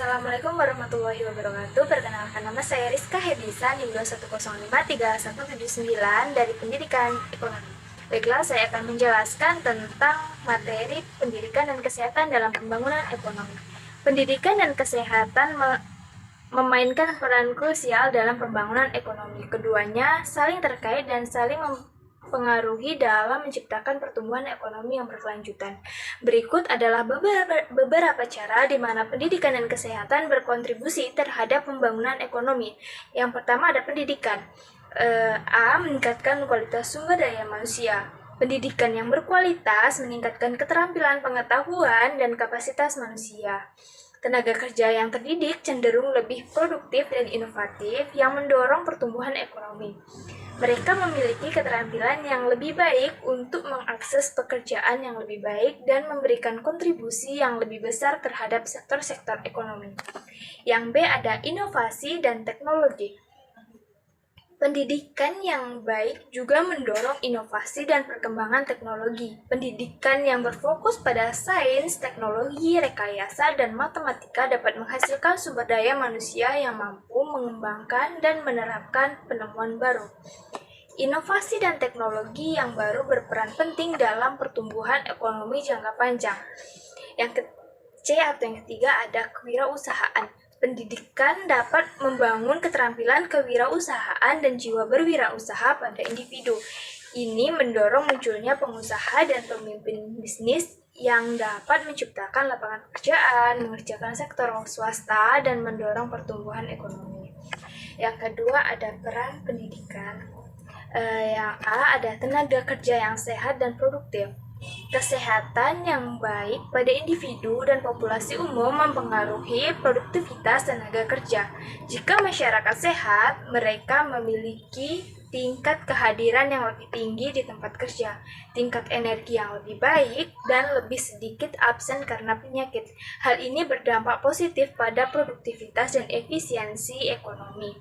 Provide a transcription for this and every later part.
Assalamualaikum warahmatullahi wabarakatuh. Perkenalkan, nama saya Rizka Hedisa, NIM 210535179 dari Pendidikan Ekonomi. Baiklah, saya akan menjelaskan tentang materi pendidikan dan kesehatan dalam pembangunan ekonomi. Pendidikan dan kesehatan memainkan peran krusial dalam pembangunan ekonomi. Keduanya saling terkait dan saling mempengaruhi dalam menciptakan pertumbuhan ekonomi yang berkelanjutan. Berikut adalah beberapa cara di mana pendidikan dan kesehatan berkontribusi terhadap pembangunan ekonomi. Yang pertama ada pendidikan. A. Meningkatkan kualitas sumber daya manusia. Pendidikan yang berkualitas meningkatkan keterampilan pengetahuan dan kapasitas manusia. Tenaga kerja yang terdidik cenderung lebih produktif dan inovatif yang mendorong pertumbuhan ekonomi. Mereka memiliki keterampilan yang lebih baik untuk mengakses pekerjaan yang lebih baik dan memberikan kontribusi yang lebih besar terhadap sektor-sektor ekonomi. Yang B ada inovasi dan teknologi. Pendidikan yang baik juga mendorong inovasi dan perkembangan teknologi. Pendidikan yang berfokus pada sains, teknologi, rekayasa, dan matematika dapat menghasilkan sumber daya manusia yang mampu mengembangkan dan menerapkan penemuan baru. Inovasi dan teknologi yang baru berperan penting dalam pertumbuhan ekonomi jangka panjang. Yang ketiga ada kewirausahaan. Pendidikan dapat membangun keterampilan kewirausahaan dan jiwa berwirausaha pada individu. Ini mendorong munculnya pengusaha dan pemimpin bisnis yang dapat menciptakan lapangan pekerjaan, mengerjakan sektor swasta, dan mendorong pertumbuhan ekonomi. Yang kedua ada peran pendidikan. Yang A ada tenaga kerja yang sehat dan produktif. Kesehatan yang baik pada individu dan populasi umum mempengaruhi produktivitas tenaga kerja. Jika masyarakat sehat, mereka memiliki tingkat kehadiran yang lebih tinggi di tempat kerja, tingkat energi yang lebih baik, dan lebih sedikit absen karena penyakit. Hal ini berdampak positif pada produktivitas dan efisiensi ekonomi.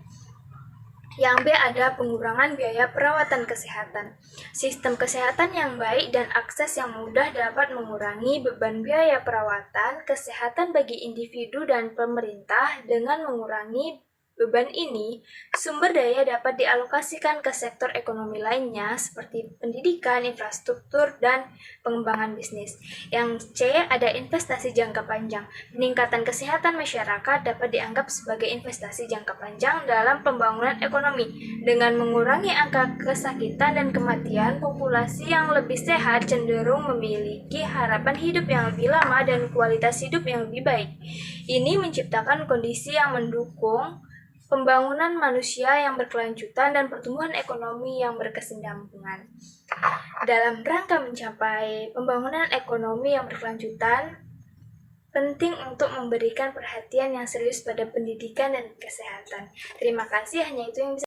Yang B ada pengurangan biaya perawatan kesehatan. Sistem kesehatan yang baik dan akses yang mudah dapat mengurangi beban biaya perawatan kesehatan bagi individu dan pemerintah. Dengan mengurangi beban ini, sumber daya dapat dialokasikan ke sektor ekonomi lainnya seperti pendidikan, infrastruktur, dan pengembangan bisnis. Yang C ada investasi jangka panjang. Peningkatan kesehatan masyarakat dapat dianggap sebagai investasi jangka panjang dalam pembangunan ekonomi. Dengan mengurangi angka kesakitan dan kematian, populasi yang lebih sehat cenderung memiliki harapan hidup yang lebih lama dan kualitas hidup yang lebih baik. Ini menciptakan kondisi yang mendukung pembangunan manusia yang berkelanjutan dan pertumbuhan ekonomi yang berkesinambungan. Dalam rangka mencapai pembangunan ekonomi yang berkelanjutan, penting untuk memberikan perhatian yang serius pada pendidikan dan kesehatan. Terima kasih, hanya itu yang bisa